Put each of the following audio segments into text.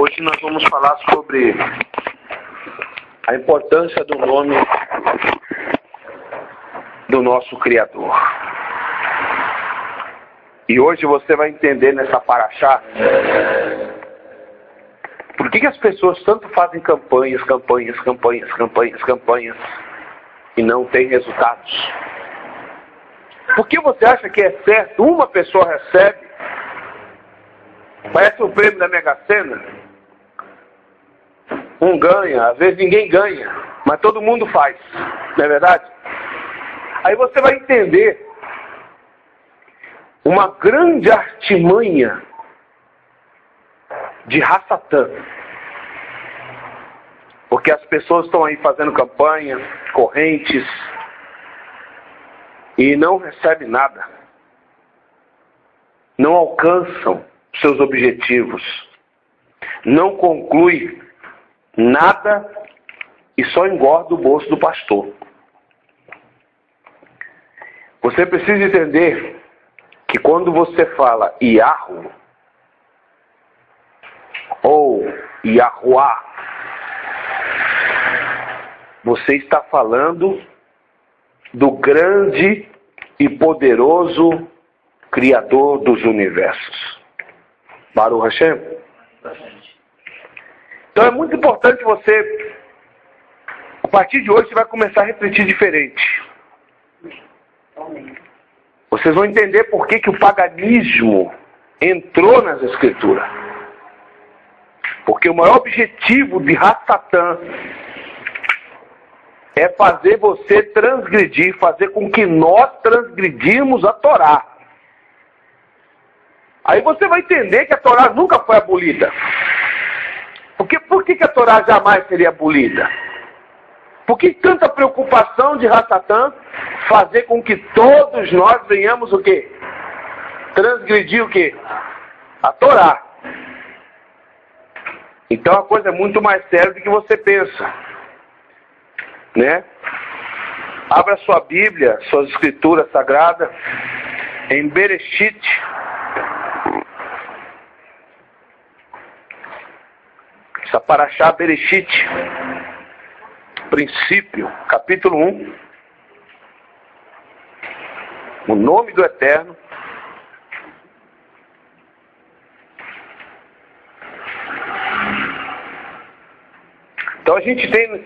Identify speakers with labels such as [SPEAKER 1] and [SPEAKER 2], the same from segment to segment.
[SPEAKER 1] Hoje nós vamos falar sobre a importância do nome do nosso Criador. E hoje você vai entender nessa paraxá por que as pessoas tanto fazem campanhas e não têm resultados. Por que você acha que é certo? Uma pessoa recebe, parece o prêmio da Mega Sena, um ganha, às vezes ninguém ganha, mas todo mundo faz, não é verdade? Aí você vai entender uma grande artimanha de Rassatã. Porque as pessoas estão aí fazendo campanha, correntes, e não recebem nada. Não alcançam seus objetivos. Não conclui nada e só engorda o bolso do pastor. Você precisa entender que quando você fala Iahu ou Yahuá, você está falando do grande e poderoso Criador dos universos. Baruch Hashem. Então é muito importante você, a partir de hoje, você vai começar a refletir diferente. Vocês vão entender por que o paganismo entrou nas Escrituras. Porque o maior objetivo de Rassatã é fazer você transgredir, fazer com que nós transgredimos a Torá. Aí você vai entender que a Torá nunca foi abolida. Porque por que a Torá jamais seria abolida? Por que tanta preocupação de Rassatã fazer com que todos nós venhamos o quê? Transgredir o quê? A Torá. Então a coisa é muito mais séria do que você pensa. Né? Abra sua Bíblia, suas escrituras sagradas, em Bereshit. Essa paraxá Bereshit, princípio, capítulo 1. O nome do Eterno. Então a gente tem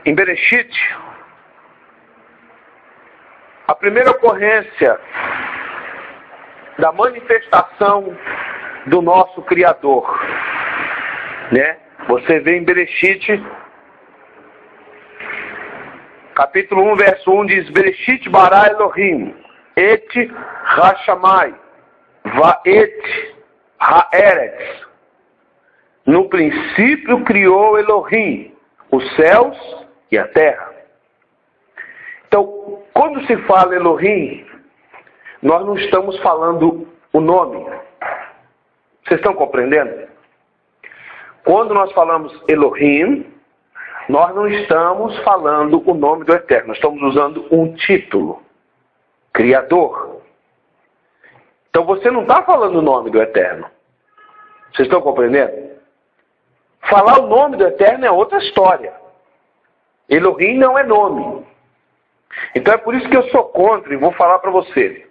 [SPEAKER 1] em Bereshit a primeira ocorrência da manifestação do nosso Criador, né? Você vê em Bereshit, capítulo 1, verso 1, diz: Bereshit bara Elohim et hashamai va et haaretz. No princípio criou Elohim os céus e a terra. Então, quando se fala Elohim, nós não estamos falando o nome. Vocês estão compreendendo? Quando nós falamos Elohim, nós não estamos falando o nome do Eterno. Nós estamos usando um título. Criador. Então você não está falando o nome do Eterno. Vocês estão compreendendo? Falar o nome do Eterno é outra história. Elohim não é nome. Então é por isso que eu sou contra, e vou falar para você.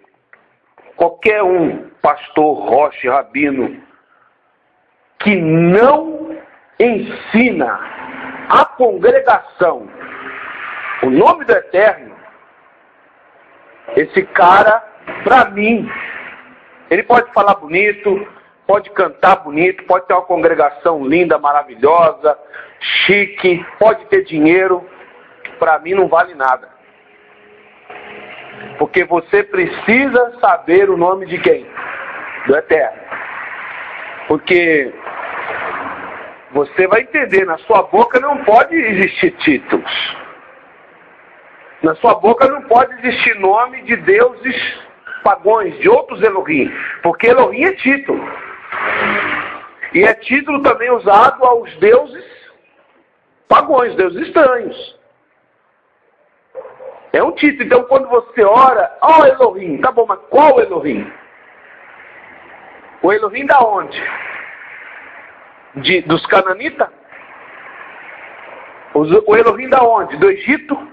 [SPEAKER 1] Qualquer um, pastor, roche, rabino, que não ensina a congregação o nome do Eterno, esse cara, para mim, ele pode falar bonito, pode cantar bonito, pode ter uma congregação linda, maravilhosa, chique, pode ter dinheiro, para mim não vale nada. Porque você precisa saber o nome de quem? Do Eterno. Porque você vai entender, na sua boca não pode existir títulos. Na sua boca não pode existir nome de deuses pagões, de outros Elohim. Porque Elohim é título. E é título também usado aos deuses pagões, deuses estranhos. É um título. Então quando você ora, ó Elohim, tá bom, mas qual Elohim? O Elohim da onde? dos cananitas? O Elohim da onde? Do Egito?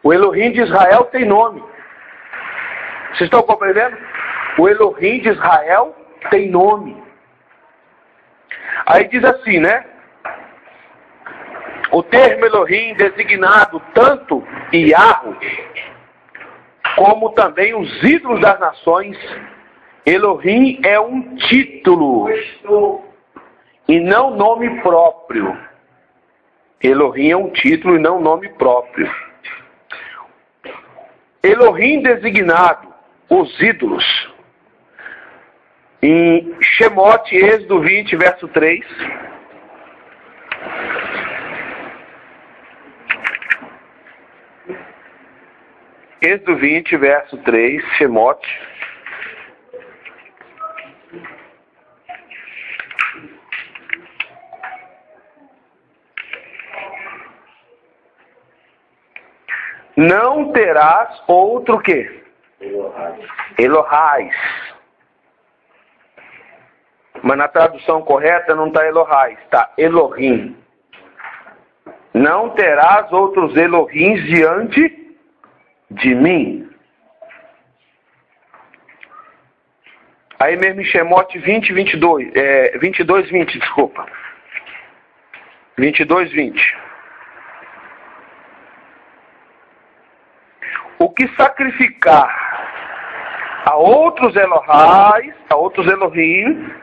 [SPEAKER 1] O Elohim de Israel tem nome. Vocês estão compreendendo? O Elohim de Israel tem nome. Aí diz assim, né? O termo Elohim designado tanto Yahweh como também os ídolos das nações. Elohim é um título e não nome próprio. Elohim é um título e não nome próprio. Elohim designado, os ídolos. Em Shemote, Êxodo 20, verso 3. Êxodo 20, verso 3, Shemote. Não terás outro que? Elohais. Mas na tradução correta não está Elohais, está Elohim. Não terás outros Elohims diante de mim. Aí mesmo em Shemote 22, 20, desculpa. 22, 20. O que sacrificar a outros Elohais, a outros Elohim,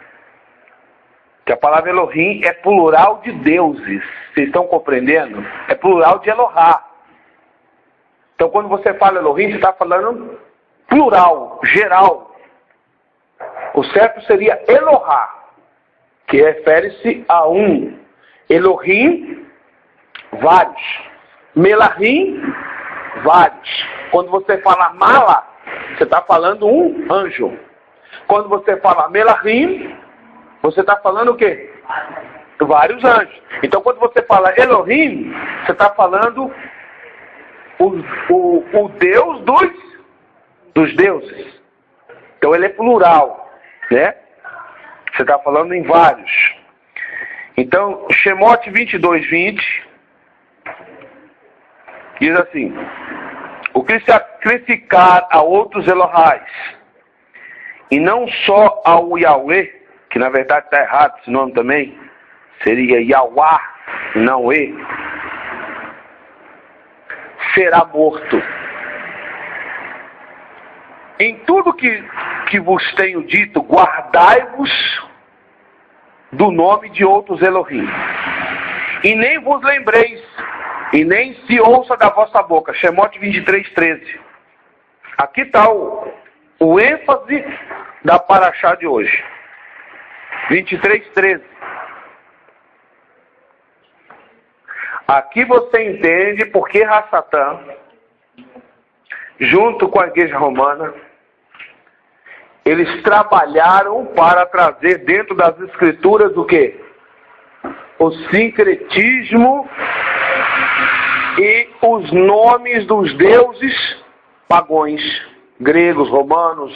[SPEAKER 1] que a palavra Elohim é plural de deuses. Vocês estão compreendendo? É plural de Elohá. Então quando você fala Elohim, você está falando plural, geral. O certo seria Elohá, que refere-se a um. Elohim, vários. Melahim, vários. Quando você fala Mala, você está falando um anjo. Quando você fala Melahim, você está falando o quê? Vários anjos. Então quando você fala Elohim, você está falando o Deus dos deuses. Então ele é plural, né? Você está falando em vários. Então, Shemote 22, 20 diz assim: o que sacrificar a outros Elohais, e não só ao Yahweh, que na verdade está errado esse nome também, seria Yahweh, não E, será morto. Em tudo que vos tenho dito, guardai-vos do nome de outros Elohim, e nem vos lembreis, e nem se ouça da vossa boca. Shemote 23, 13. Aqui está o ênfase da paraxá de hoje. 23, 13. Aqui você entende porque Hassatã, junto com a igreja romana, eles trabalharam para trazer dentro das escrituras o quê? O sincretismo e os nomes dos deuses pagões, gregos, romanos,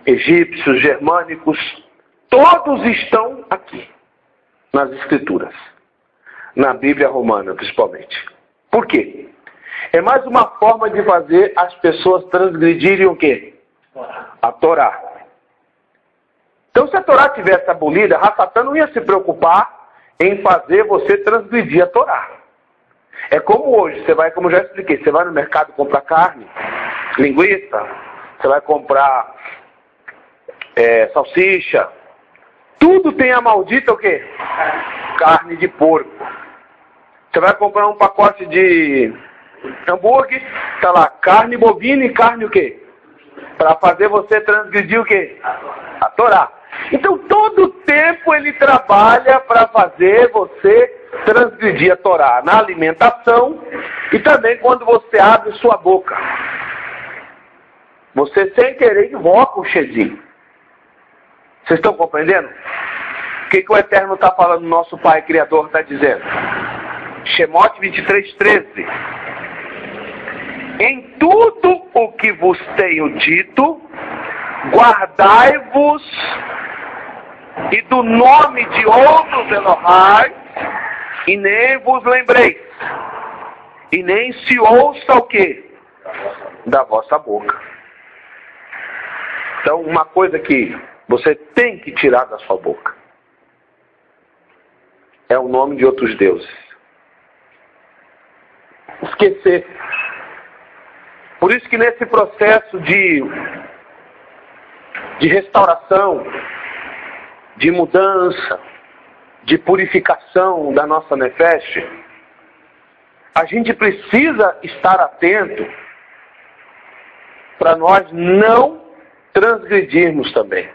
[SPEAKER 1] egípcios, germânicos, todos estão aqui, nas escrituras, na Bíblia romana principalmente. Por quê? É mais uma forma de fazer as pessoas transgredirem o quê? A Torá. Então se a Torá tivesse abolida, Hassatã não ia se preocupar em fazer você transgredir a Torá. É como hoje, você vai, como eu já expliquei, você vai no mercado comprar carne, linguiça, você vai comprar salsicha, tudo tem a maldita o quê? Carne de porco. Você vai comprar um pacote de hambúrguer, tá lá, carne bovina e carne o quê? Para fazer você transgredir o quê? A Torá. Então todo tempo ele trabalha para fazer você transgredir a Torá, na alimentação e também quando você abre sua boca. Você sem querer invoca o Shedim. Vocês estão compreendendo? O que o Eterno está falando, nosso Pai Criador está dizendo? Shemote 23, 13. Em tudo o que vos tenho dito, guardai-vos e do nome de outros Elohais, e nem vos lembreis, e nem se ouça o quê? Da vossa boca. Então, uma coisa que você tem que tirar da sua boca é o nome de outros deuses. Esquecer. Por isso que nesse processo de restauração, de mudança, de purificação da nossa nefesh, a gente precisa estar atento para nós não transgredirmos também.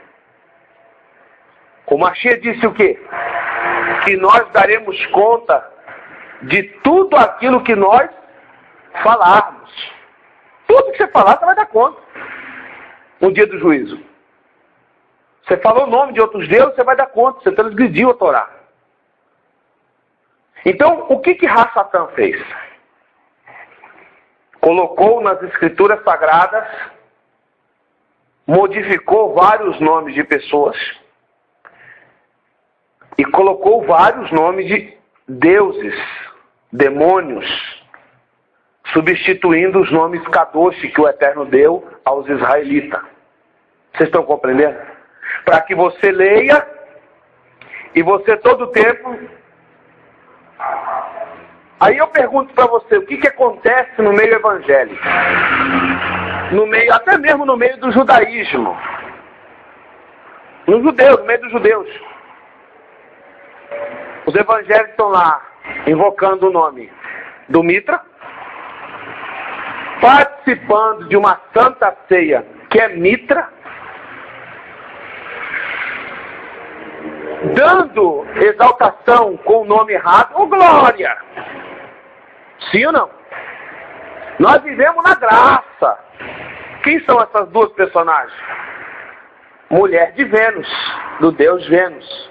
[SPEAKER 1] O Mashiach disse o quê? Que nós daremos conta de tudo aquilo que nós falarmos. Tudo que você falar, você vai dar conta no dia do juízo. Você falou o nome de outros deuses, você vai dar conta. Você transgrediu a Torá. Então, o que Ra-Satã fez? Colocou nas escrituras sagradas, modificou vários nomes de pessoas e colocou vários nomes de deuses, demônios, substituindo os nomes Kadosh que o Eterno deu aos israelitas. Vocês estão compreendendo? Para que você leia e você todo o tempo... Aí eu pergunto para você, o que acontece no meio evangélico? No meio, até mesmo no meio do judaísmo. No meio dos judeus. Os evangélicos estão lá invocando o nome do Mitra, participando de uma santa ceia que é Mitra, dando exaltação com o nome errado, ou glória. Sim ou não? Nós vivemos na graça. Quem são essas duas personagens? Mulher de Vênus, do deus Vênus.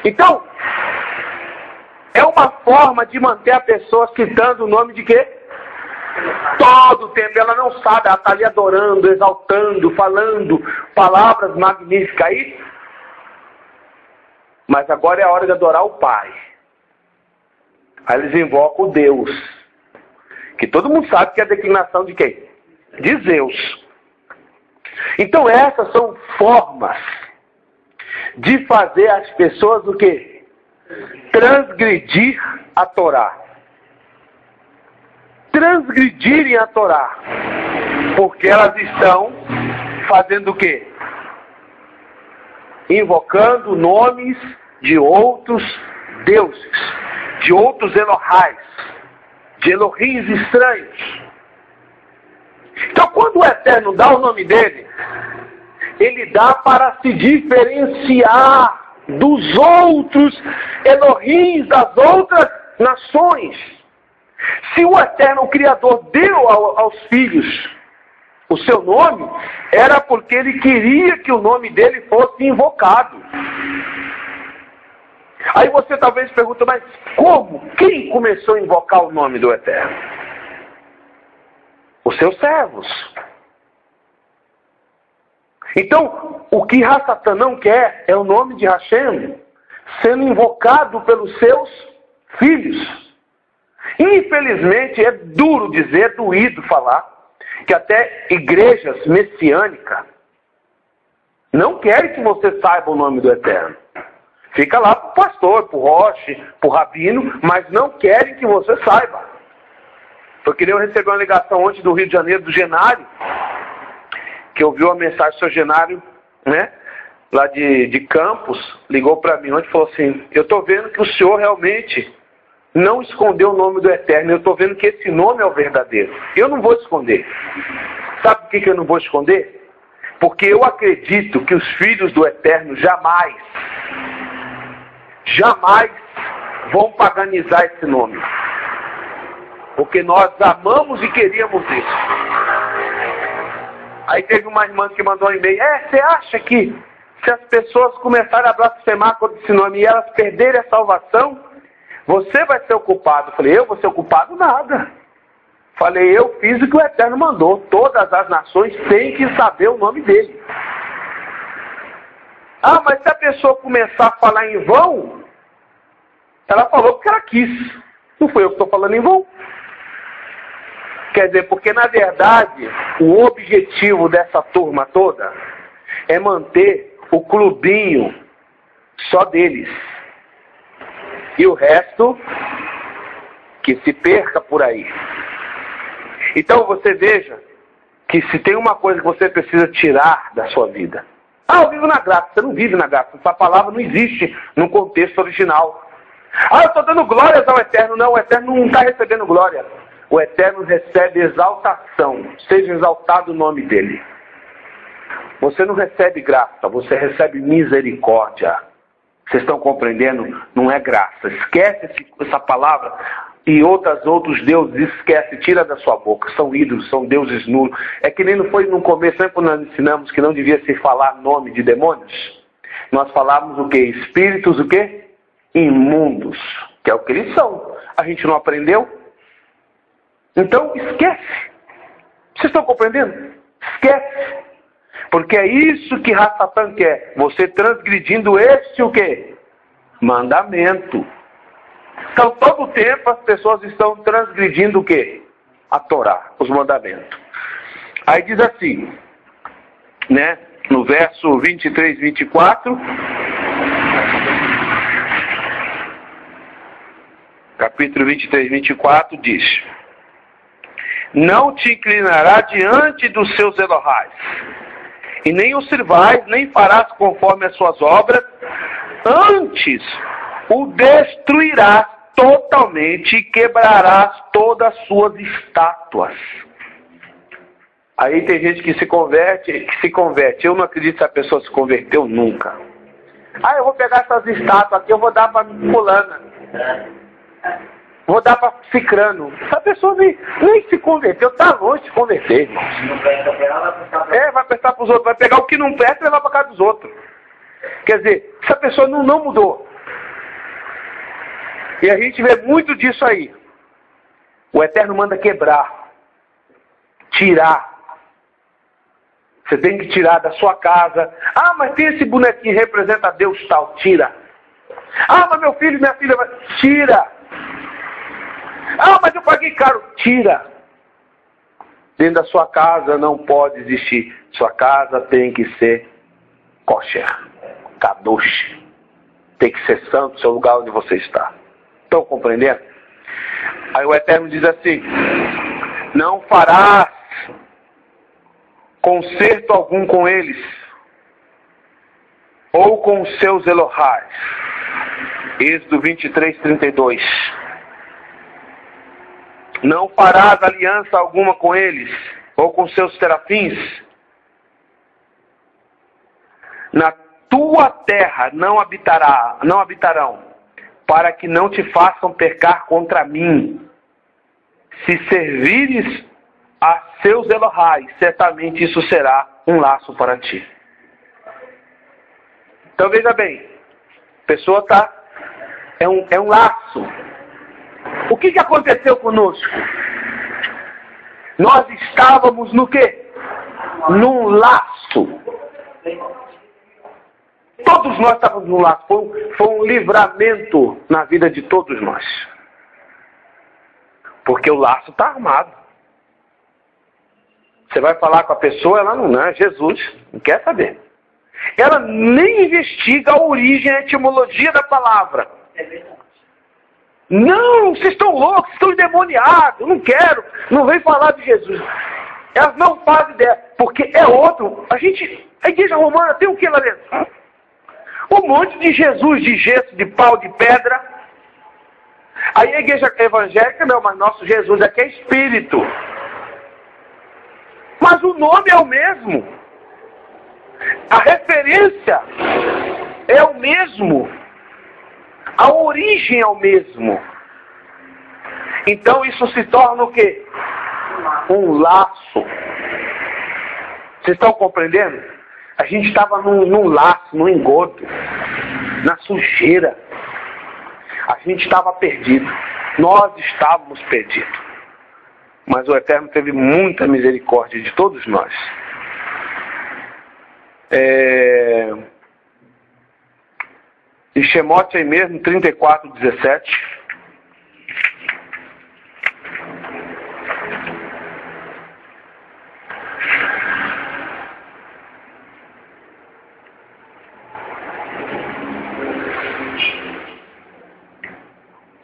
[SPEAKER 1] Então, é uma forma de manter a pessoa citando o nome de quê? Todo o tempo. Ela não sabe, ela está ali adorando, exaltando, falando palavras magníficas aí. Mas agora é a hora de adorar o Pai. Aí eles invocam o Deus. Que todo mundo sabe que é a declinação de quem? De Zeus. Então essas são formas de fazer as pessoas o quê? Transgredir a Torá. Transgredirem a Torá. Porque elas estão fazendo o quê? Invocando nomes de outros deuses, de outros Elohais, de Elohims estranhos. Então, quando o Eterno dá o nome dele, ele dá para se diferenciar dos outros Elohims, das outras nações. Se o Eterno, o Criador, deu aos filhos o seu nome, era porque ele queria que o nome dele fosse invocado. Aí você talvez pergunta, mas como? Quem começou a invocar o nome do Eterno? Os seus servos. Então, o que Ra-Satã não quer é o nome de Hashem sendo invocado pelos seus filhos. Infelizmente, é duro dizer, é doído falar, que até igrejas messiânicas não querem que você saiba o nome do Eterno. Fica lá para o pastor, para o roche, para o rabino, mas não querem que você saiba. Foi que nem eu recebi uma ligação ontem do Rio de Janeiro, do Genário, que ouviu a mensagem do seu Genário, né, lá de Campos, ligou para mim ontem e falou assim, eu estou vendo que o senhor realmente não escondeu o nome do Eterno, eu estou vendo que esse nome é o verdadeiro. Eu não vou esconder. Sabe por que eu não vou esconder? Porque eu acredito que os filhos do Eterno jamais vão paganizar esse nome. Porque nós amamos e queríamos isso. Aí teve uma irmã que mandou um e-mail. Você acha que se as pessoas começarem a blasfemar contra esse nome e elas perderem a salvação, você vai ser o culpado? Eu falei, eu vou ser o culpado? Nada. Falei, eu fiz o que o Eterno mandou. Todas as nações têm que saber o nome dele. Ah, mas se a pessoa começar a falar em vão, ela falou porque ela quis. Não foi eu que estou falando em vão. Quer dizer, porque na verdade, o objetivo dessa turma toda é manter o clubinho só deles. E o resto, que se perca por aí. Então você veja que se tem uma coisa que você precisa tirar da sua vida. Ah, eu vivo na graça. Você não vive na graça. Essa palavra não existe no contexto original. Ah, eu estou dando glórias ao Eterno. Não, o Eterno não está recebendo glória. O Eterno recebe exaltação. Seja exaltado o nome dele. Você não recebe graça, você recebe misericórdia. Vocês estão compreendendo? Não é graça. Esquece essa palavra e outros deuses. Esquece, tira da sua boca. São ídolos, são deuses nulos. É que nem não foi no começo, sempre quando nós ensinamos que não devia se falar nome de demônios. Nós falávamos o quê? Espíritos o quê? Imundos. Que é o que eles são. A gente não aprendeu? Então, esquece. Vocês estão compreendendo? Esquece. Porque é isso que Satã quer. Você transgredindo este o quê? Mandamento. Então, todo o tempo as pessoas estão transgredindo o quê? A Torá, os mandamentos. Aí diz assim, né? No verso 23, 24. Capítulo 23, 24 diz: não te inclinará diante dos seus Elohais, e nem o sirvais, nem farás conforme as suas obras, antes o destruirás totalmente e quebrarás todas as suas estátuas. Aí tem gente que se converte. Eu não acredito que a pessoa se converteu nunca. Ah, eu vou pegar essas estátuas aqui, eu vou dar para fulana. Vou dar para cicrano. Essa pessoa nem se converteu, está longe de se converter, irmão. Vai prestar para os outros, vai pegar o que não presta e levar para casa dos outros. Quer dizer, essa pessoa não mudou. E a gente vê muito disso aí. O Eterno manda quebrar, tirar. Você tem que tirar da sua casa. Ah, mas tem esse bonequinho que representa Deus tal. Tira. Ah, mas meu filho e minha filha... Tira. Ah, mas eu paguei caro. Tira. Dentro da sua casa não pode existir. Sua casa tem que ser kosher, kadosh. Tem que ser santo, seu lugar onde você está. Estão compreendendo? Aí o Eterno diz assim: não farás concerto algum com eles, ou com os seus Elohais. Êxodo 23, 32. Não farás aliança alguma com eles, ou com seus serafins. Na tua terra não habitarão, para que não te façam pecar contra mim. Se servires a seus Elohais, certamente isso será um laço para ti. Então veja bem, a pessoa é um laço. O que aconteceu conosco? Nós estávamos no quê? Num laço. Todos nós estávamos num laço. Foi um livramento na vida de todos nós. Porque o laço está armado. Você vai falar com a pessoa, ela não é Jesus, não quer saber. Ela nem investiga a origem, a etimologia da palavra. É verdade. Não, vocês estão loucos, vocês estão endemoniados, eu não quero, não vem falar de Jesus. Elas não fazem ideia, porque é outro. A igreja romana tem o que lá dentro? Um monte de Jesus, de gesso, de pau, de pedra. Aí a igreja evangélica, não, mas nosso Jesus aqui é espírito. Mas o nome é o mesmo. A referência é o mesmo. A origem é o mesmo. Então isso se torna o quê? Um laço. Vocês estão compreendendo? A gente estava num laço, num engodo, na sujeira. A gente estava perdido. Nós estávamos perdidos. Mas o Eterno teve muita misericórdia de todos nós. E Shemote aí mesmo, 34:17.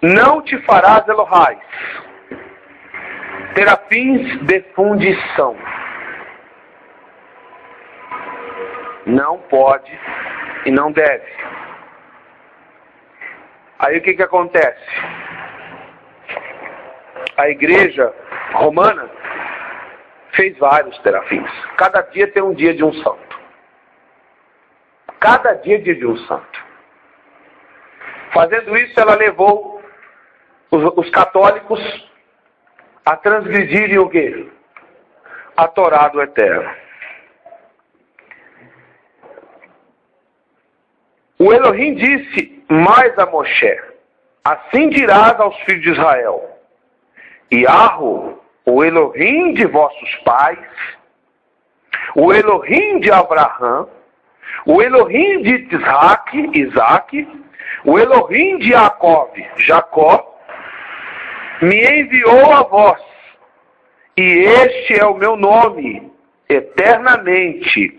[SPEAKER 1] Não te farás Elohais, terafins de fundição. Não pode e não deve. Aí o que acontece? A igreja romana fez vários terafins. Cada dia tem um dia de um santo. Cada dia é dia de um santo. Fazendo isso, ela levou os católicos a transgredirem o quê? A Torá do Eterno. O Elohim disse mais a Moshe: assim dirás aos filhos de Israel: Yahweh, o Elohim de vossos pais, o Elohim de Abraão, o Elohim de Isaac, o Elohim de Jacó, me enviou a vós, e este é o meu nome, eternamente.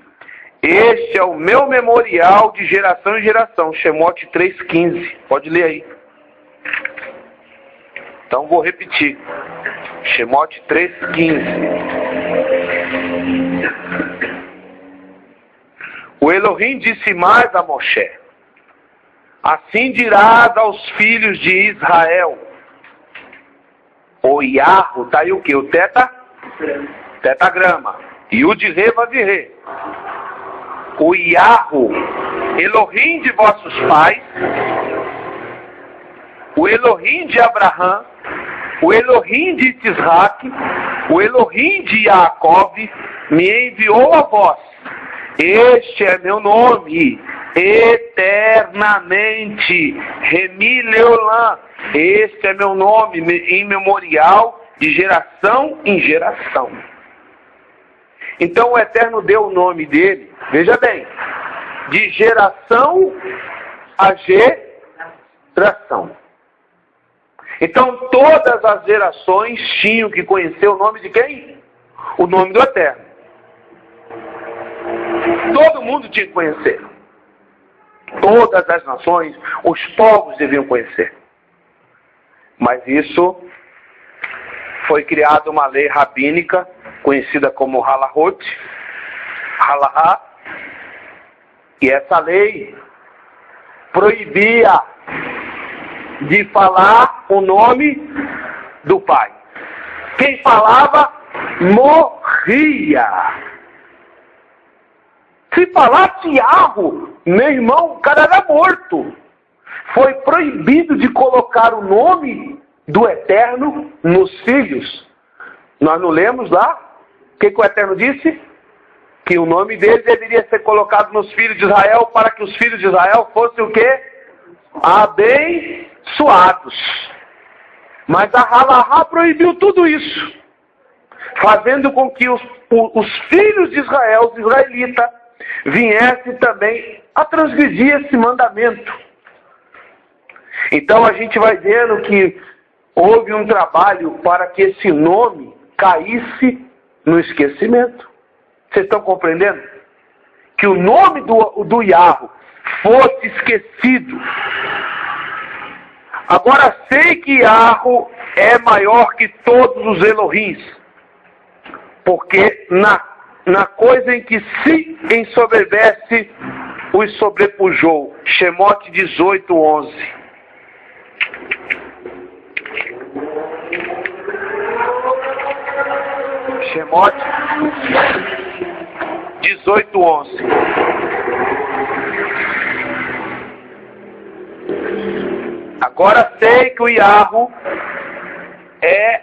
[SPEAKER 1] Este é o meu memorial de geração em geração. Shemote 3:15. Pode ler aí. Então vou repetir. Shemote 3:15. O Elohim disse mais a Moshe: assim dirás aos filhos de Israel. O Yahweh, tá aí o que? O tetagrama. E o de Re, Vavirê. O Yahweh, Elohim de vossos pais, o Elohim de Abraão, o Elohim de Isaac, o Elohim de Jacó, me enviou a vós. Este é meu nome, eternamente. Remi Leolã. Este é meu nome, em memorial de geração em geração. Então o Eterno deu o nome dele, veja bem, de geração a geração. Então todas as gerações tinham que conhecer o nome de quem? O nome do Eterno. Todo mundo tinha que conhecer. Todas as nações, os povos deviam conhecer. Mas isso foi criada uma lei rabínica, conhecida como Halahot, Halahá, e essa lei proibia de falar o nome do pai. Quem falava, morria. Se falasse Yahweh, meu irmão, o cara era morto. Foi proibido de colocar o nome do Eterno nos filhos. Nós não lemos lá? O que o Eterno disse? Que o nome dele deveria ser colocado nos filhos de Israel para que os filhos de Israel fossem o quê? Abençoados. Mas a Halahá proibiu tudo isso, fazendo com que os filhos de Israel, os israelitas, viessem também a transgredir esse mandamento. Então a gente vai vendo que houve um trabalho para que esse nome caísse no esquecimento. Vocês estão compreendendo? Que o nome do Yahweh fosse esquecido. Agora sei que Yahweh é maior que todos os Elohims, porque na coisa em que se ensoberbece, os sobrepujou. Shemote 18:11. Shemote 18:11. Agora sei que o Yahweh é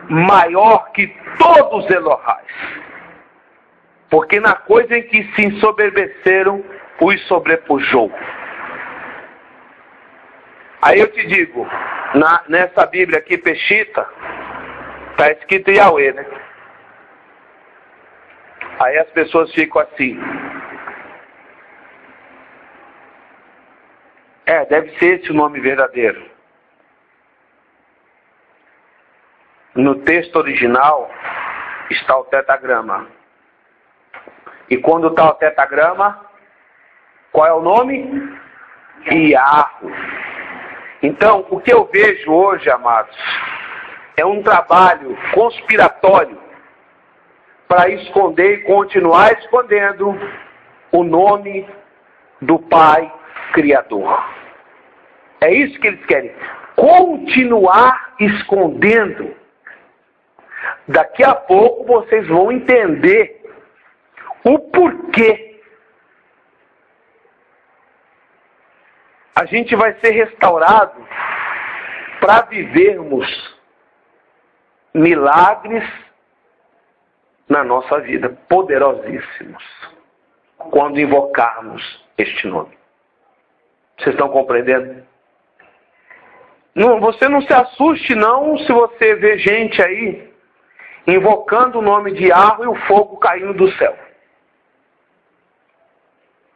[SPEAKER 1] maior que todos os Elohais, porque na coisa em que se ensoberbeceram, os sobrepujou. Aí eu te digo, nessa Bíblia aqui, Peshita, está escrito Yahweh, né? Aí as pessoas ficam assim: Deve ser esse o nome verdadeiro. No texto original está o tetagrama. E quando está o tetagrama, qual é o nome? Iarro. Então, o que eu vejo hoje, amados, é um trabalho conspiratório para esconder e continuar escondendo o nome do Pai Criador. É isso que eles querem. Continuar escondendo. Daqui a pouco vocês vão entender o porquê a gente vai ser restaurado para vivermos milagres na nossa vida, poderosíssimos, quando invocarmos este nome. Vocês estão compreendendo? Não, você não se assuste não se você vê gente aí invocando o nome de Iarro e o fogo caindo do céu.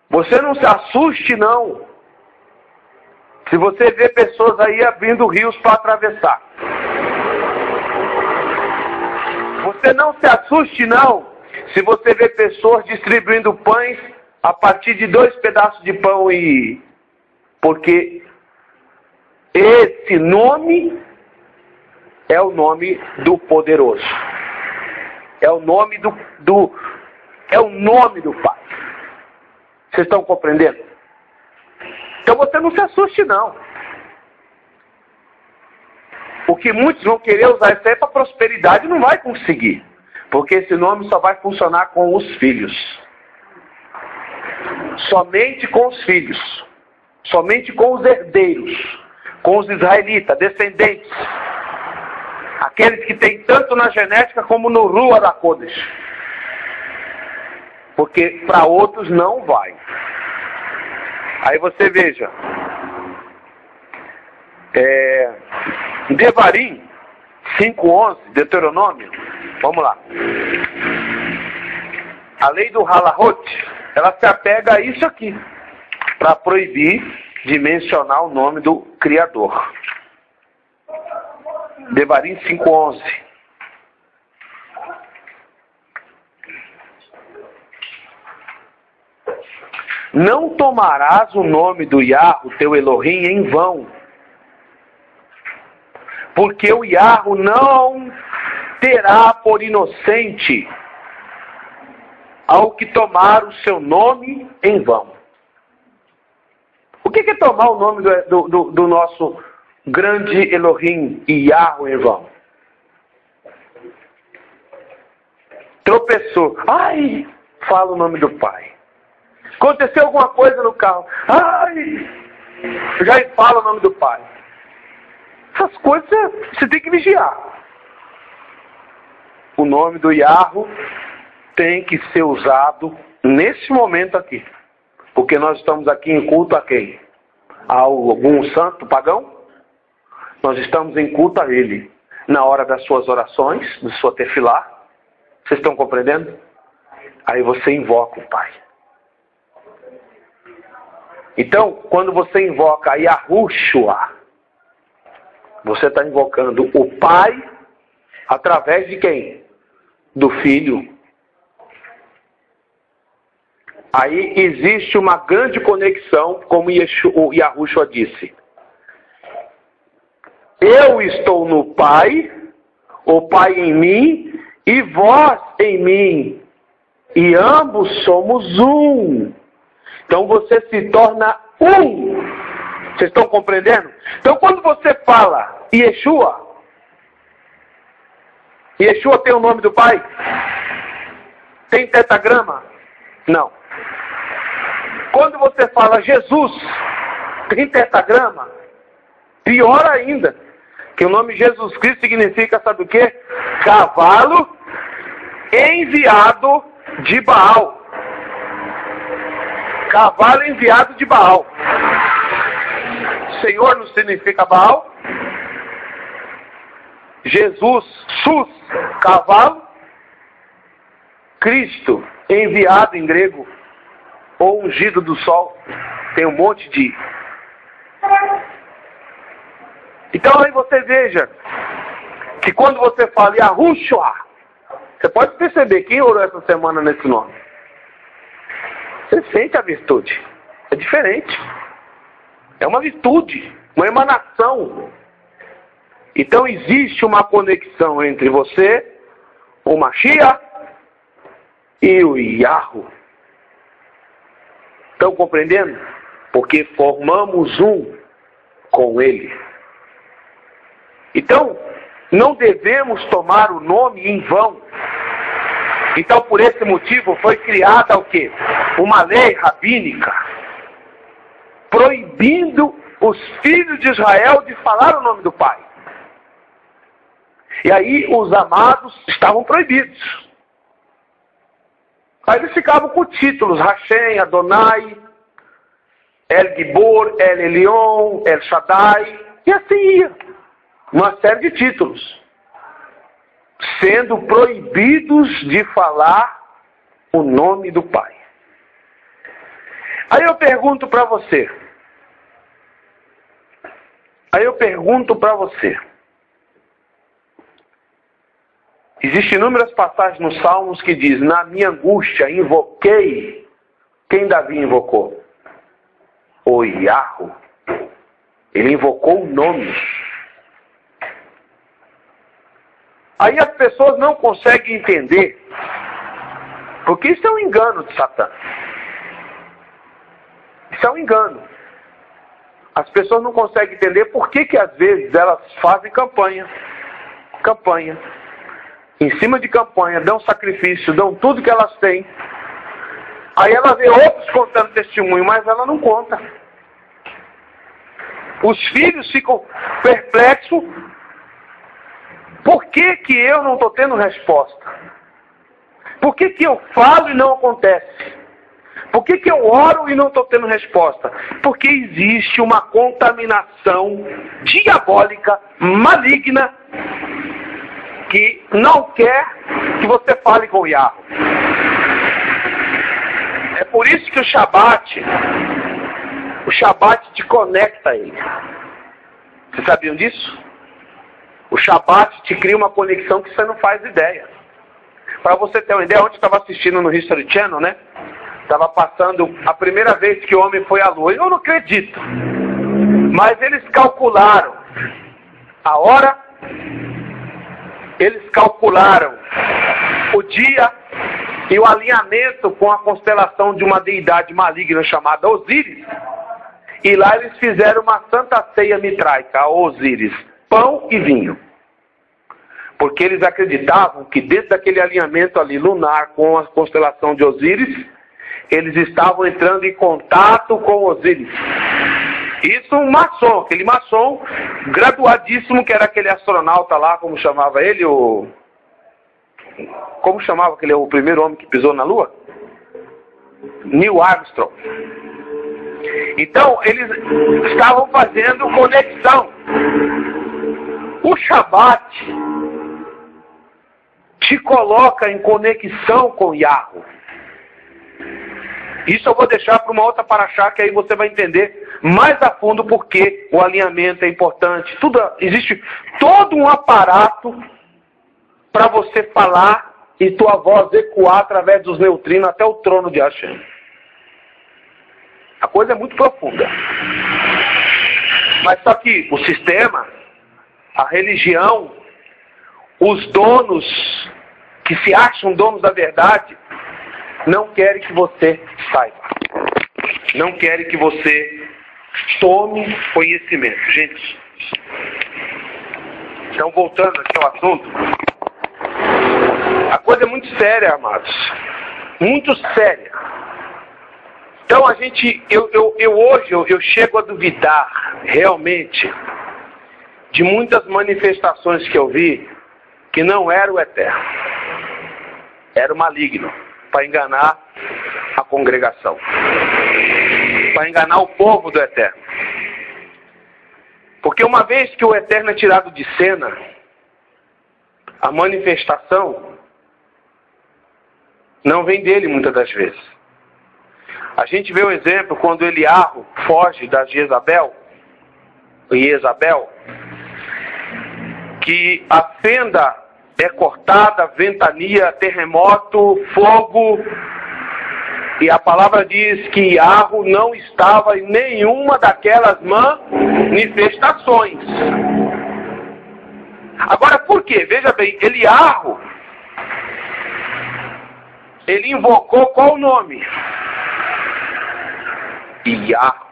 [SPEAKER 1] Você não se assuste não se você vê pessoas aí abrindo rios para atravessar. Você não se assuste não se você vê pessoas distribuindo pães a partir de 2 pedaços de pão porque esse nome é o nome do poderoso. É o nome é o nome do Pai. Vocês estão compreendendo? Então você não se assuste não. O que muitos vão querer usar isso aí para prosperidade não vai conseguir. Porque esse nome só vai funcionar com os filhos. Somente com os filhos. Somente com os herdeiros. Com os israelitas, descendentes. Aqueles que têm tanto na genética como no Ruach HaKodesh. Porque para outros não vai. Aí você veja. Devarim 5:11, Deuteronômio. Vamos lá. A lei do Halahot, ela se apega a isso aqui. Para proibir de mencionar o nome do Criador. Devarim 5:11. Não tomarás o nome do Iarro, teu Elohim, em vão. Porque o Iarro não terá por inocente ao que tomar o seu nome em vão. O que é tomar o nome do nosso grande Elohim e Iarro em vão? Tropeçou. Ai, fala o nome do Pai. Aconteceu alguma coisa no carro. Ai, já fala o nome do Pai. Essas coisas você tem que vigiar. O nome do Iarro tem que ser usado nesse momento aqui. Porque nós estamos aqui em culto a quem? A algum santo pagão? Nós estamos em culto a Ele. Na hora das suas orações, de sua tefilá. Vocês estão compreendendo? Aí você invoca o Pai. Então, quando você invoca Yahushua, você está invocando o Pai através de quem? Do Filho. Aí existe uma grande conexão, como o Yahushua disse. Eu estou no Pai, o Pai em mim, e vós em mim. E ambos somos um. Então você se torna um. Vocês estão compreendendo? Então quando você fala Yeshua tem o nome do Pai? Tem tetagrama? Não. Quando você fala Jesus, tem tetagrama? Pior ainda. Que o nome Jesus Cristo significa, sabe o quê? Cavalo enviado de Baal. Cavalo enviado de Baal. Senhor não significa Baal. Jesus, Sus, cavalo. Cristo, enviado em grego. Ou ungido do sol. Tem um monte Então aí você veja que quando você fala Yahushua, você pode perceber quem orou essa semana nesse nome. Você sente a virtude. É diferente. É uma virtude, uma emanação. Então existe uma conexão entre você, o Mashiach e o Yahu. Estão compreendendo? Porque formamos um com ele. Então, não devemos tomar o nome em vão. Então, por esse motivo, foi criada o quê? Uma lei rabínica, proibindo os filhos de Israel de falar o nome do Pai. E aí, os amados estavam proibidos. Aí eles ficavam com títulos, Hashem, Adonai, El Gibor, El Elyon, El Shaddai, e assim ia. Uma série de títulos. Sendo proibidos de falar o nome do Pai. Aí eu pergunto para você. Existem inúmeras passagens nos Salmos que diz: na minha angústia invoquei. Quem Davi invocou? O Yahu. Ele invocou o nome. Aí as pessoas não conseguem entender, porque isso é um engano de Satã. Isso é um engano. As pessoas não conseguem entender por que às vezes elas fazem campanha. Em cima de campanha, dão sacrifício, dão tudo que elas têm. Aí ela vê outros contando testemunho, mas ela não conta. Os filhos ficam perplexos. Por que que eu não estou tendo resposta? Por que que eu falo e não acontece? Por que que eu oro e não estou tendo resposta? Porque existe uma contaminação diabólica, maligna, que não quer que você fale com o Yahweh. É por isso que o Shabat te conecta a ele. Vocês sabiam disso? O Shabat te cria uma conexão que você não faz ideia. Para você ter uma ideia, ontem eu estava assistindo no History Channel, né? Estava passando a primeira vez que o homem foi à Lua. Eu não acredito. Mas eles calcularam a hora, eles calcularam o dia e o alinhamento com a constelação de uma deidade maligna chamada Osíris. E lá eles fizeram uma santa ceia mitraica, a Osíris. Pão e vinho. Porque eles acreditavam que dentro daquele alinhamento ali lunar com a constelação de Osíris, eles estavam entrando em contato com Osíris. Isso um maçom, aquele maçom graduadíssimo, que era aquele astronauta lá, como chamava ele, como chamava aquele, o primeiro homem que pisou na Lua? Neil Armstrong. Então, eles estavam fazendo conexão. O Shabat te coloca em conexão com Yahweh. Isso eu vou deixar para uma outra paraxá, que aí você vai entender mais a fundo porque o alinhamento é importante. Existe todo um aparato para você falar e tua voz ecoar através dos neutrinos até o trono de Hashem. A coisa é muito profunda. Mas só que o sistema, a religião, os donos que se acham donos da verdade, não querem que você saiba. Não querem que você tome conhecimento. Gente, então voltando aqui ao assunto, a coisa é muito séria, amados. Muito séria. Então hoje eu chego a duvidar realmente de muitas manifestações que eu vi que não era o Eterno. Era o maligno, para enganar a congregação. Para enganar o povo do Eterno. Porque uma vez que o Eterno é tirado de cena, a manifestação não vem dele muitas das vezes. A gente vê o exemplo quando Eliarro foge da Jezabel, que a fenda é cortada, ventania, terremoto, fogo. E a palavra diz que Iarro não estava em nenhuma daquelas manifestações. Agora, por quê? Veja bem, Eliarro, ele invocou qual nome? Iarro.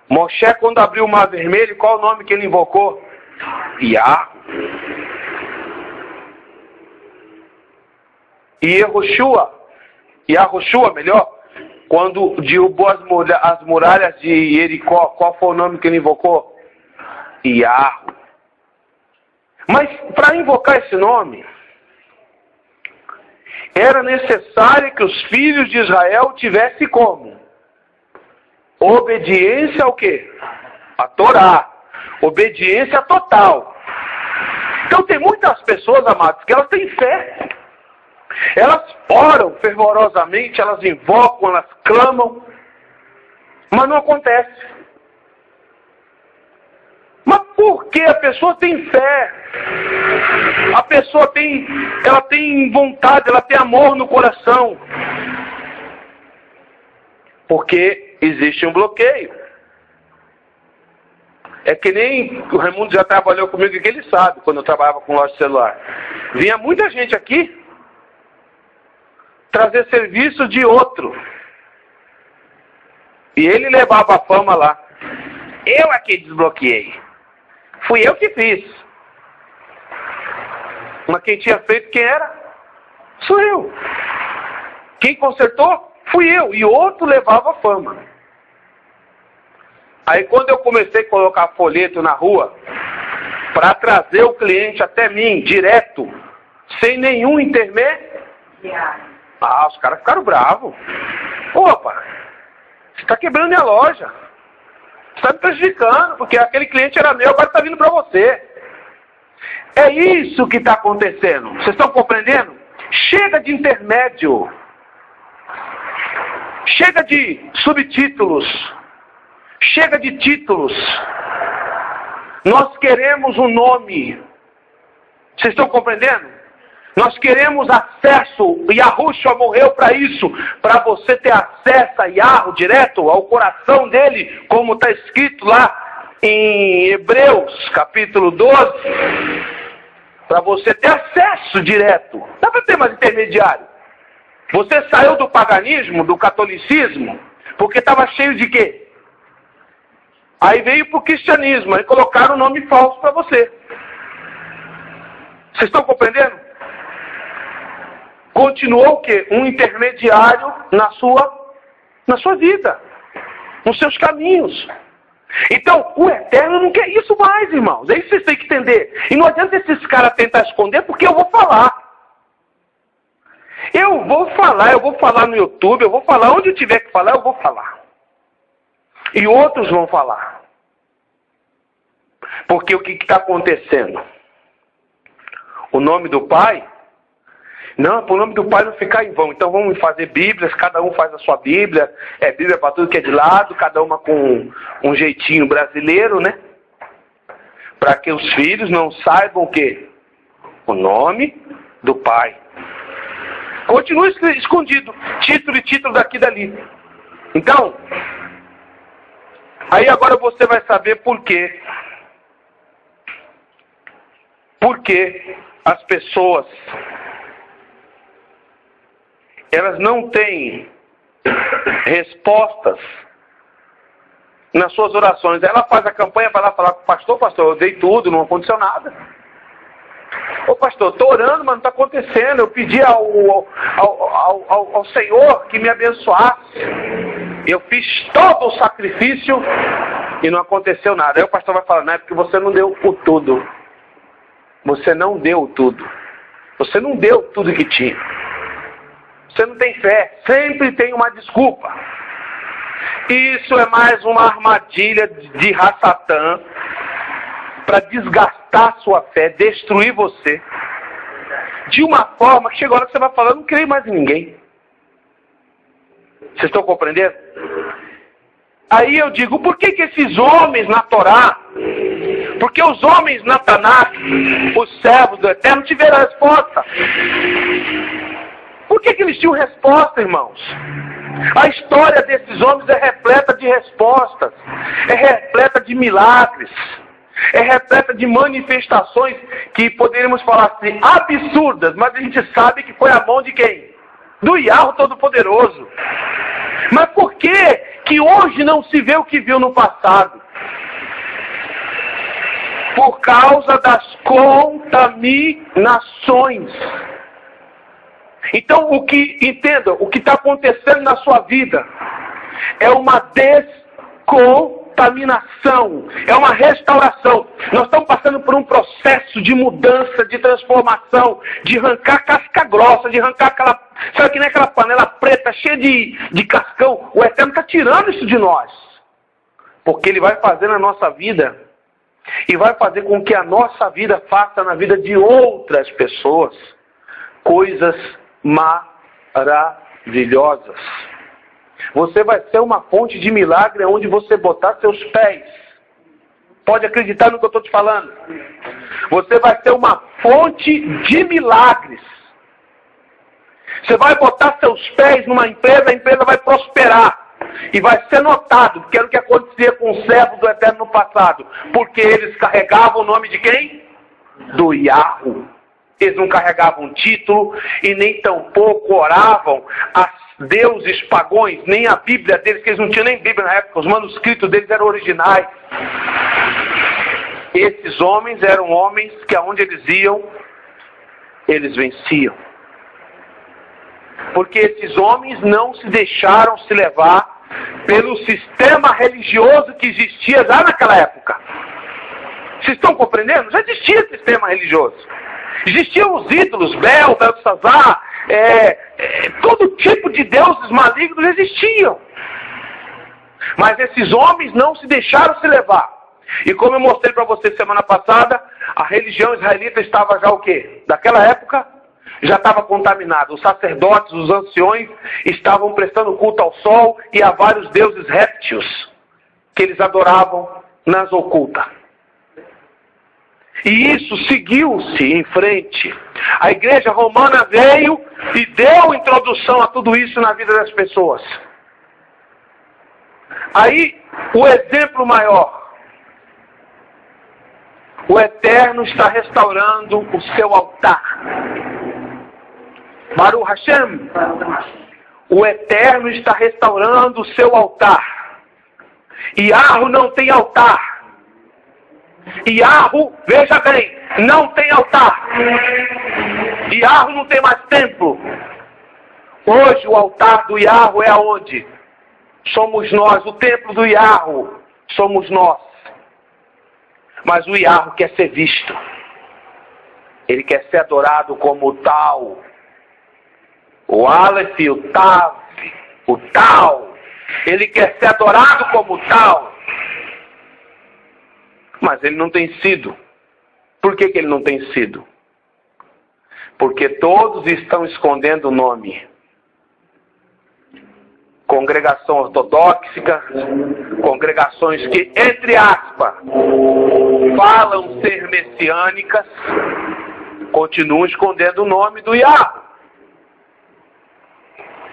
[SPEAKER 1] Moshe, quando abriu o Mar Vermelho, qual o nome que ele invocou? Iarro. E Yahushua, melhor, quando derrubou as muralhas de Jericó, qual foi o nome que ele invocou? Iarro. Mas para invocar esse nome, era necessário que os filhos de Israel tivessem como? Obediência ao quê? A Torá. Obediência total. Então tem muitas pessoas, amados, que elas têm fé. Elas oram fervorosamente, elas invocam, elas clamam, mas não acontece. Mas por que a pessoa tem fé? A pessoa ela tem vontade, ela tem amor no coração. Porque existe um bloqueio. É que nem o Raimundo já trabalhou comigo, que ele sabe, quando eu trabalhava com loja de celular. Vinha muita gente aqui trazer serviço de outro. E ele levava a fama lá. Eu aqui desbloqueei. Fui eu que fiz. Mas quem tinha feito, quem era? Sou eu. Quem consertou? Fui eu. E outro levava a fama. Aí quando eu comecei a colocar folheto na rua, para trazer o cliente até mim, direto, sem nenhum intermédio, os caras ficaram bravos. Opa, você está quebrando minha loja. Você está me prejudicando, porque aquele cliente era meu, agora está vindo para você. É isso que está acontecendo. Vocês estão compreendendo? Chega de intermédio. Chega de subtítulos. Chega de títulos. Nós queremos um nome. Vocês estão compreendendo? Nós queremos acesso. Yahushua morreu para isso. Para você ter acesso a Yahweh direto ao coração dele. Como está escrito lá em Hebreus capítulo 12. Para você ter acesso direto. Não dá para ter mais intermediário. Você saiu do paganismo, do catolicismo, porque estava cheio de quê? Aí veio para o cristianismo. Aí colocaram um nome falso para você. Vocês estão compreendendo? Continuou o quê? Um intermediário na sua vida. Nos seus caminhos. Então, o Eterno não quer isso mais, irmãos. É isso que vocês têm que entender. E não adianta esses caras tentar esconder, porque eu vou falar. Eu vou falar no YouTube, eu vou falar onde eu tiver que falar, eu vou falar. E outros vão falar. Porque o que está acontecendo? O nome do Pai? Não, para o nome do Pai não ficar em vão. Então vamos fazer Bíblias, cada um faz a sua Bíblia. É Bíblia para tudo que é de lado, cada uma com um jeitinho brasileiro, né? Para que os filhos não saibam o quê? O nome do Pai. Continua escondido. Título e título daqui e dali. Então, aí agora você vai saber por quê. Por que as pessoas elas não têm respostas nas suas orações. Ela faz a campanha para lá falar com o pastor, eu dei tudo, não aconteceu nada. Ô pastor, estou orando, mas não está acontecendo. Eu pedi ao Senhor que me abençoasse. Eu fiz todo o sacrifício e não aconteceu nada. Aí o pastor vai falar, não, é porque você não deu o tudo. Você não deu tudo. Você não deu tudo que tinha. Você não tem fé. Sempre tem uma desculpa. Isso é mais uma armadilha de Satã para desgastar sua fé, destruir você. De uma forma que chega a hora que você vai falar, eu não creio mais em ninguém. Vocês estão compreendendo? Aí eu digo, por que esses homens na Torá Porque os homens na Tanakh, os servos do Eterno, tiveram a resposta. Por que eles tinham resposta, irmãos? A história desses homens é repleta de respostas, é repleta de milagres, é repleta de manifestações que poderíamos falar assim, absurdas, mas a gente sabe que foi a mão de quem? Do Yahweh Todo-Poderoso. Mas por que hoje não se vê o que viu no passado? Por causa das contaminações. Então, entenda, o que está acontecendo na sua vida é uma descontaminação, é uma restauração. Nós estamos passando por um processo de mudança, de transformação, de arrancar casca grossa, de arrancar aquela, sabe que nem aquela panela preta cheia de cascão. O Eterno está tirando isso de nós, porque Ele vai fazer na nossa vida e vai fazer com que a nossa vida faça na vida de outras pessoas coisas maravilhosas. Você vai ser uma fonte de milagre onde você botar seus pés. Pode acreditar no que eu estou te falando. Você vai ser uma fonte de milagres. Você vai botar seus pés numa empresa, a empresa vai prosperar. E vai ser notado, porque era o que acontecia com os servos do Eterno no passado. Porque eles carregavam o nome de quem? Do Yahweh. Eles não carregavam título e nem tampouco oravam a deuses pagões, nem a Bíblia deles, que eles não tinham nem Bíblia na época, os manuscritos deles eram originais. Esses homens eram homens que aonde eles iam, eles venciam. Porque esses homens não se deixaram se levar pelo sistema religioso que existia já naquela época. Vocês estão compreendendo? Já existia sistema religioso. Existiam os ídolos, Belsazar, todo tipo de deuses malignos existiam. Mas esses homens não se deixaram se levar. E como eu mostrei para vocês semana passada, a religião israelita estava já o quê? Daquela época, já estava contaminada. Os sacerdotes, os anciões, estavam prestando culto ao sol e a vários deuses répteis que eles adoravam nas ocultas. E isso seguiu-se em frente. A igreja romana veio e deu introdução a tudo isso na vida das pessoas. Aí, o exemplo maior. O Eterno está restaurando o seu altar. Baruch Hashem. O Eterno está restaurando o seu altar. Yahweh não tem altar. Yahweh, veja bem, não tem altar. Yahweh não tem mais templo. Hoje o altar do Yahweh é aonde? Somos nós. O templo do Yahweh somos nós. Mas o Yahweh quer ser visto. Ele quer ser adorado como tal. O Aleph, o Tav, o tal. Ele quer ser adorado como tal. Mas ele não tem sido. Por que ele não tem sido? Porque todos estão escondendo o nome. Congregação ortodoxa, congregações que, entre aspas, falam ser messiânicas, continuam escondendo o nome do Yahweh.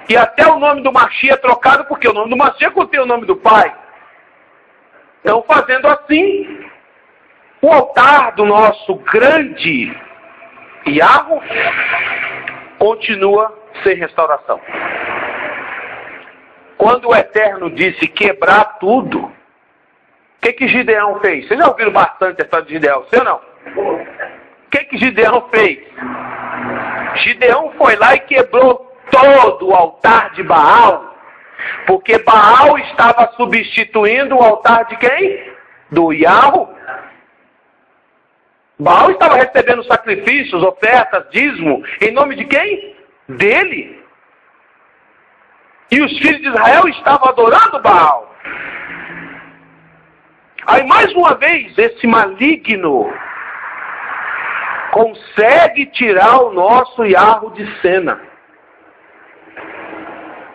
[SPEAKER 1] E até o nome do Mashiach é trocado, porque o nome do Mashiach contém o nome do Pai. Então, fazendo assim, o altar do nosso grande Yahweh continua sem restauração. Quando o Eterno disse quebrar tudo, o que Gideão fez? Vocês já ouviram bastante a história de Gideão, sim ou não? O que Gideão fez? Gideão foi lá e quebrou todo o altar de Baal, porque Baal estava substituindo o altar de quem? Do Yahweh. Baal estava recebendo sacrifícios, ofertas, dízimo, em nome de quem? Dele. E os filhos de Israel estavam adorando Baal. Aí mais uma vez, esse maligno consegue tirar o nosso Yahweh de cena.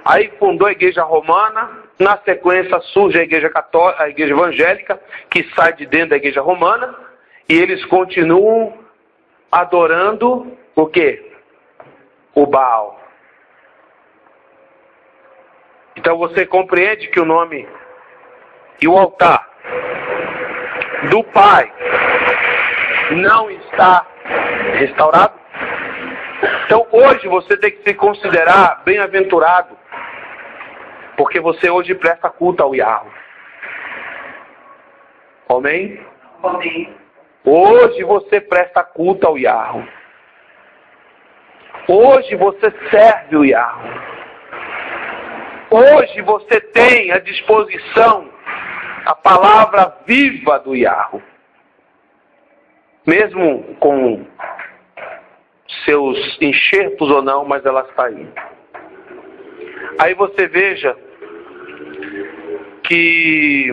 [SPEAKER 1] Aí fundou a igreja romana, na sequência surge a igreja católica, a igreja evangélica, que sai de dentro da igreja romana. E eles continuam adorando o quê? O Baal. Então você compreende que o nome e o altar do Pai não está restaurado? Então hoje você tem que se considerar bem-aventurado, porque você hoje presta culto ao Yahweh. Amém?
[SPEAKER 2] Amém.
[SPEAKER 1] Hoje você presta culto ao Yahweh. Hoje você serve o Yahweh. Hoje você tem à disposição a palavra viva do Yahweh. Mesmo com seus enxertos ou não, mas ela está aí. Aí você veja que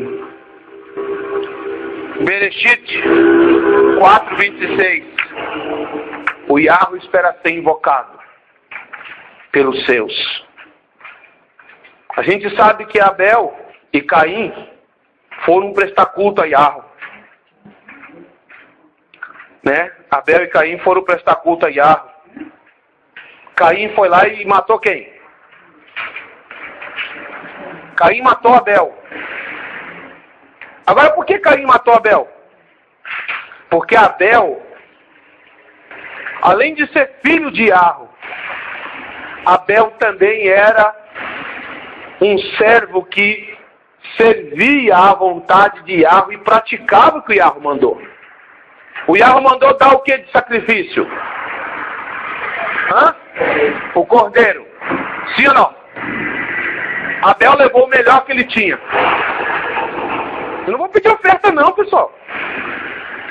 [SPEAKER 1] Bereshit 4:26, o Yahweh espera ser invocado pelos seus. A gente sabe que Abel e Caim foram prestar culto a Yahweh. Né? Abel e Caim foram prestar culto a Yahweh. Caim foi lá e matou quem? Caim matou Abel. Agora, por que Caim matou Abel? Porque Abel, além de ser filho de Yahweh, Abel também era um servo que servia à vontade de Yahweh e praticava o que o Yahweh mandou. O Yahweh mandou dar o que de sacrifício? O cordeiro. Sim ou não? Abel levou o melhor que ele tinha. Eu não vou pedir oferta não, pessoal.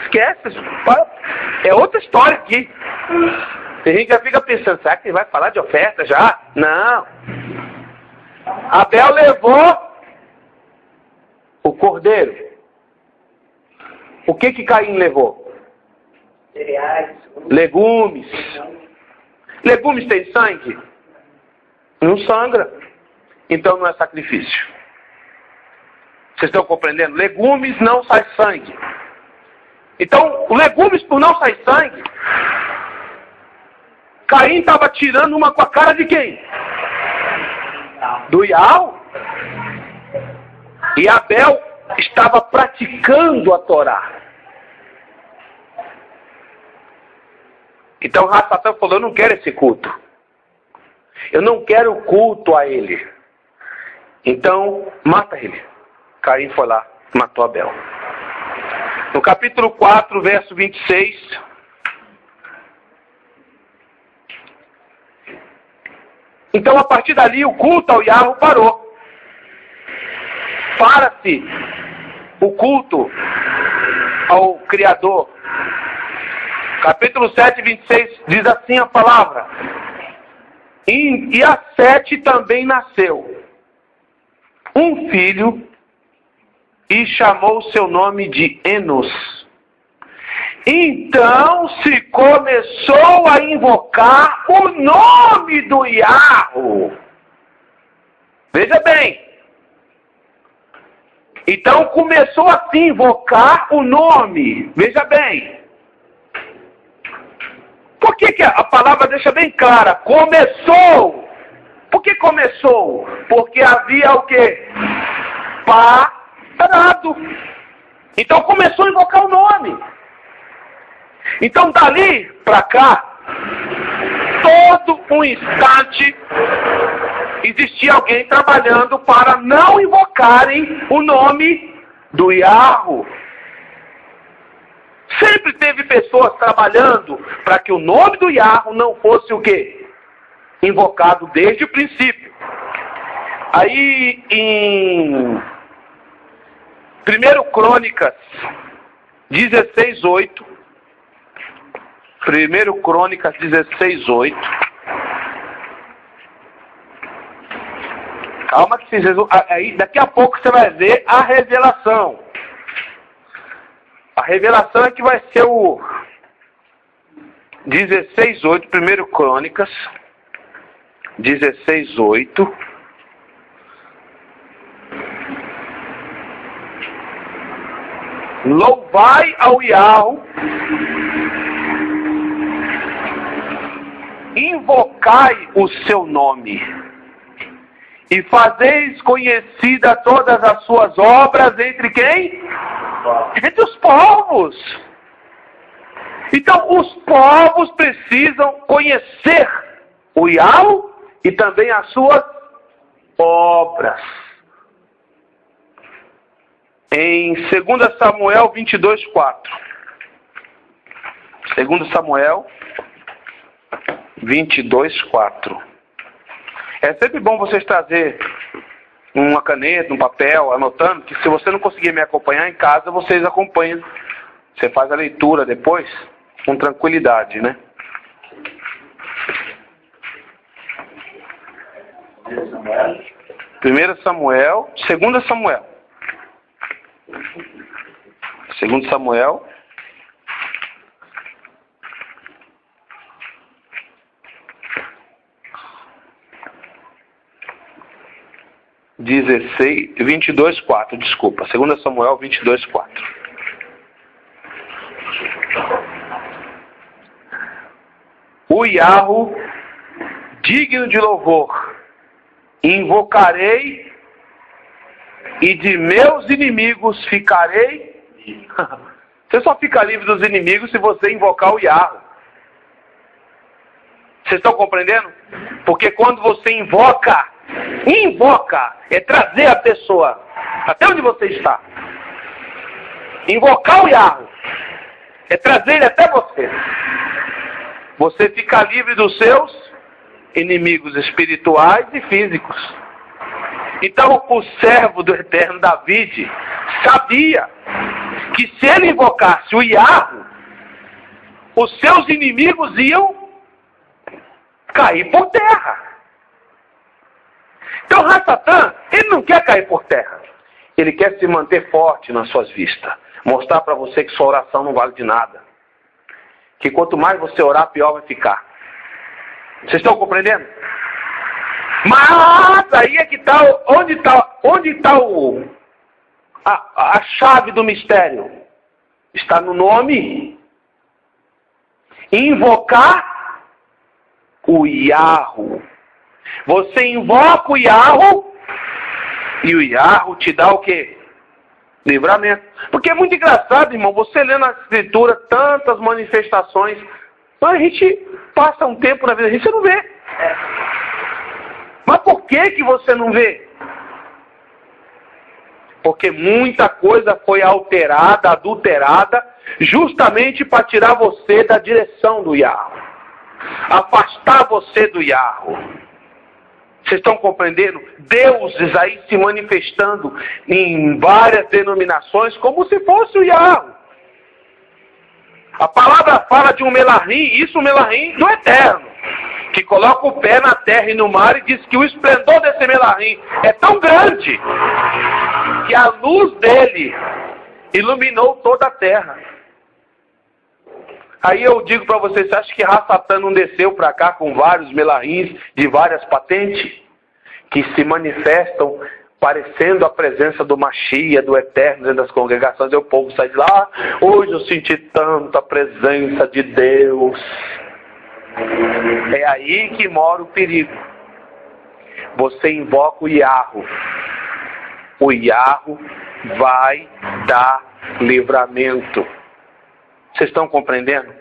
[SPEAKER 1] Esquece. É outra história aqui. Tem gente que já fica pensando, será que ele vai falar de oferta já? Não. Abel levou o cordeiro. O que Caim levou?
[SPEAKER 2] Cereais.
[SPEAKER 1] Legumes. Legumes tem sangue? Não sangra. Então não é sacrifício. Vocês estão compreendendo? Legumes não sai sangue. Então, legumes por não sair sangue, Caim estava tirando uma com a cara de quem? Do Yahweh. E Abel estava praticando a Torá. Então Rassatã falou, eu não quero esse culto. Eu não quero culto a ele. Então, mata ele. Caim foi lá, matou Abel. No capítulo 4, verso 26. Então, a partir dali, o culto ao Yahweh parou. Para-se o culto ao Criador. Capítulo 7, 26, diz assim a palavra. E a Sete também nasceu um filho e chamou seu nome de Enos. Então se começou a invocar o nome do Yahweh. Veja bem. Então começou a se invocar o nome. Veja bem. Por que a palavra deixa bem clara? Começou. Por que começou? Porque havia o quê? Parado. Então começou a invocar o nome. Então dali para cá, todo um instante, existia alguém trabalhando para não invocarem o nome do Yahweh. Sempre teve pessoas trabalhando para que o nome do Yahweh não fosse o quê? Invocado desde o princípio. Aí em 1 Crônicas 16:8, 1 Crônicas 16:8. Calma que vocês aí daqui a pouco você vai ver a revelação. A revelação é que vai ser o 16:8, 1 Crônicas 16:8. Louvai ao Yahweh, invocai o seu nome, e fazeis conhecida todas as suas obras entre quem? Entre os povos. Então, os povos precisam conhecer o Yahweh e também as suas obras. Em 2 Samuel 22:4. 2 Samuel 22:4. É sempre bom vocês trazerem uma caneta, um papel, anotando, que se você não conseguir me acompanhar em casa, vocês acompanham. Você faz a leitura depois, com tranquilidade, né? 1 Samuel, 2 Samuel. 2 Samuel 22:4, desculpa. 2 Samuel 22:4. O Yahweh, digno de louvor, invocarei e de meus inimigos ficarei. Você só fica livre dos inimigos se você invocar o Yahweh. Vocês estão compreendendo? Porque quando você invoca é trazer a pessoa até onde você está. Invocar o Yahweh é trazer ele até você. Você fica livre dos seus inimigos espirituais e físicos. Então o servo do Eterno David sabia que se ele invocasse o Yahweh, os seus inimigos iam cair por terra. Então Rassatã, ele não quer cair por terra. Ele quer se manter forte nas suas vistas. Mostrar para você que sua oração não vale de nada. Que quanto mais você orar, pior vai ficar. Vocês estão compreendendo? Mas aí é que está, onde está a chave do mistério? Está no nome. Invocar o Yahweh. Você invoca o Yahweh e o Yahweh te dá o quê? Livramento. Porque é muito engraçado, irmão, você lê na escritura tantas manifestações, mas a gente passa um tempo na vida, a gente não vê. Mas por que você não vê? Porque muita coisa foi alterada, adulterada, justamente para tirar você da direção do Yahweh. Afastar você do Yahweh. Vocês estão compreendendo? Deuses aí se manifestando em várias denominações como se fosse o Yahweh. A palavra fala de um Melahim, isso o Melahim do Eterno, que coloca o pé na terra e no mar e diz que o esplendor desse Melahim é tão grande que a luz dele iluminou toda a terra. Aí eu digo para vocês, você acha que Rassatã não desceu para cá com vários Melahins de várias patentes que se manifestam parecendo a presença do Mashiach, do Eterno dentro das congregações, e o povo sai de lá, hoje eu senti tanta presença de Deus. É aí que mora o perigo. Você invoca o Yahweh. O Yahweh vai dar livramento. Vocês estão compreendendo?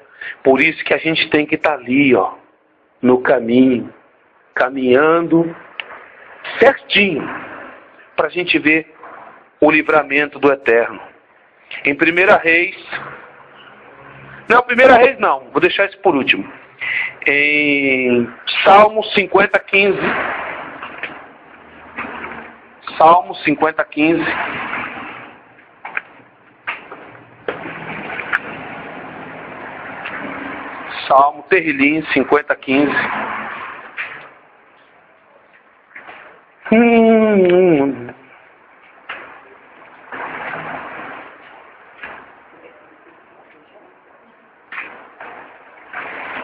[SPEAKER 1] Por isso que a gente tem que estar ali, ó, no caminho, caminhando certinho, para a gente ver o livramento do Eterno. Em 1 Reis, vou deixar isso por último. Em Salmo 50:15, Salmo 50:15. Salmo Terrilim 50:15.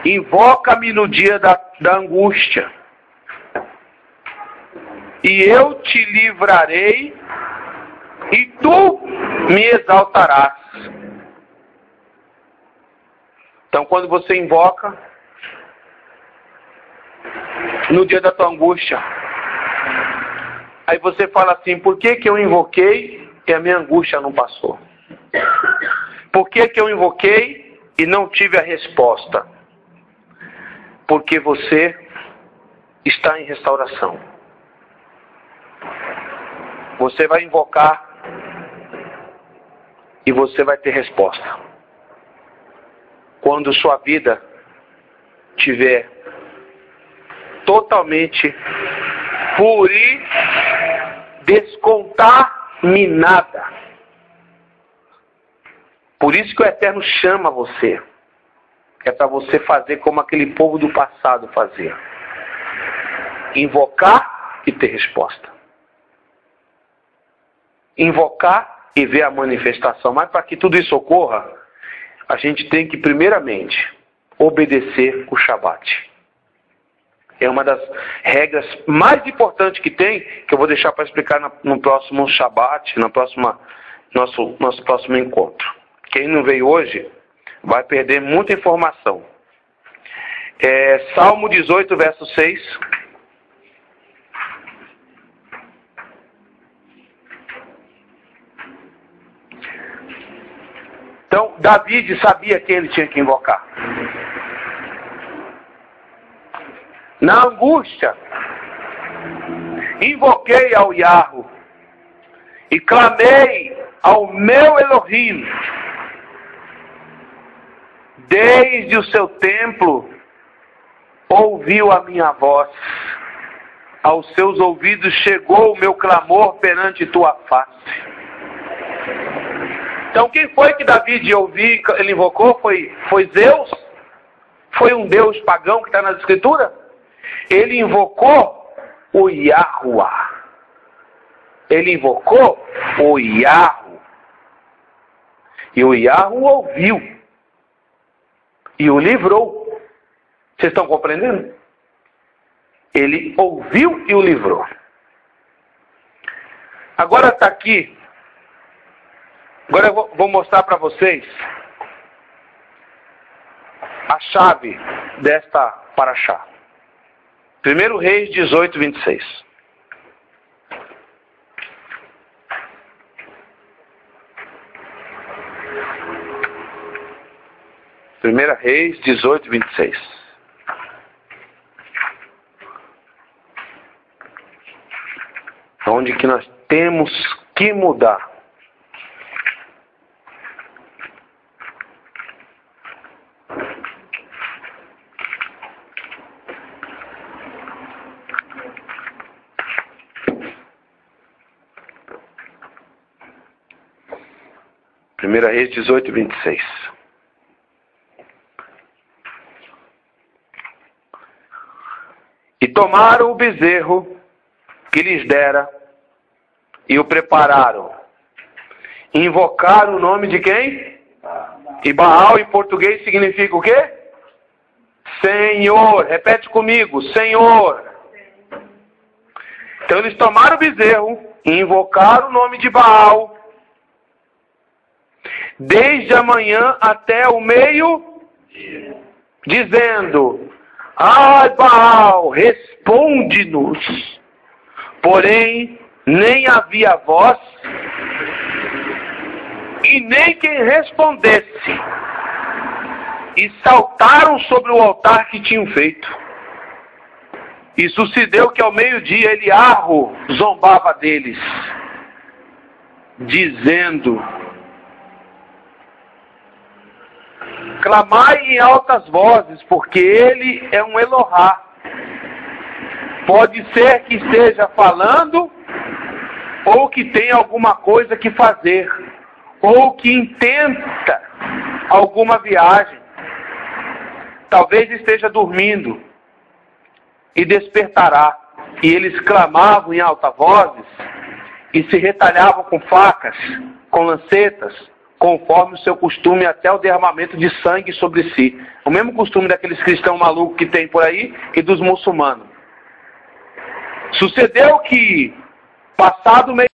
[SPEAKER 1] Invoca-me no dia da angústia, e eu te livrarei e tu me exaltarás. Então, quando você invoca, no dia da tua angústia, aí você fala assim: por que que eu invoquei e a minha angústia não passou? Por que que eu invoquei e não tive a resposta? Porque você está em restauração. Você vai invocar e você vai ter resposta. Quando sua vida tiver totalmente descontaminada. Por isso que o Eterno chama você. É para você fazer como aquele povo do passado fazia. Invocar e ter resposta. Invocar e ver a manifestação. Mas para que tudo isso ocorra, a gente tem que primeiramente obedecer o Shabat. É uma das regras mais importantes que tem, que eu vou deixar para explicar no próximo Shabat, nosso próximo encontro. Quem não veio hoje vai perder muita informação. Salmo 18, verso 6. Então, David sabia quem ele tinha que invocar. Na angústia, invoquei ao Yahweh e clamei ao meu Elohim. Desde o seu templo ouviu a minha voz. Aos seus ouvidos chegou o meu clamor perante tua face. Então quem foi que David ouviu, ele invocou? Foi Zeus? Foi um deus pagão que está nas escrituras? Ele invocou o Yahuwah. Ele invocou o Yahu. E o Yahu ouviu. E o livrou. Vocês estão compreendendo? Ele ouviu e o livrou. Agora está aqui. Agora eu vou mostrar para vocês a chave desta paraxá. 1 Reis 18, 26. Primeira Reis 18, 26. Onde que nós temos que mudar. Primeira Reis 18, 26. E tomaram o bezerro que lhes dera e o prepararam. Invocaram o nome de quem? E Baal em português significa o quê? Senhor. Repete comigo, Senhor. Então eles tomaram o bezerro e invocaram o nome de Baal. Desde a manhã até o meio, dizendo: ai, Baal, responde-nos. Porém, nem havia voz e nem quem respondesse. E saltaram sobre o altar que tinham feito. E sucedeu que ao meio-dia Eliarro zombava deles, dizendo: clamai em altas vozes, porque ele é um Elohá. Pode ser que esteja falando, ou que tenha alguma coisa que fazer, ou que intenta alguma viagem. Talvez esteja dormindo e despertará. E eles clamavam em alta vozes e se retalhavam com facas, com lancetas, conforme o seu costume, até o derramamento de sangue sobre si. O mesmo costume daqueles cristãos malucos que tem por aí e dos muçulmanos. Sucedeu que, passado meio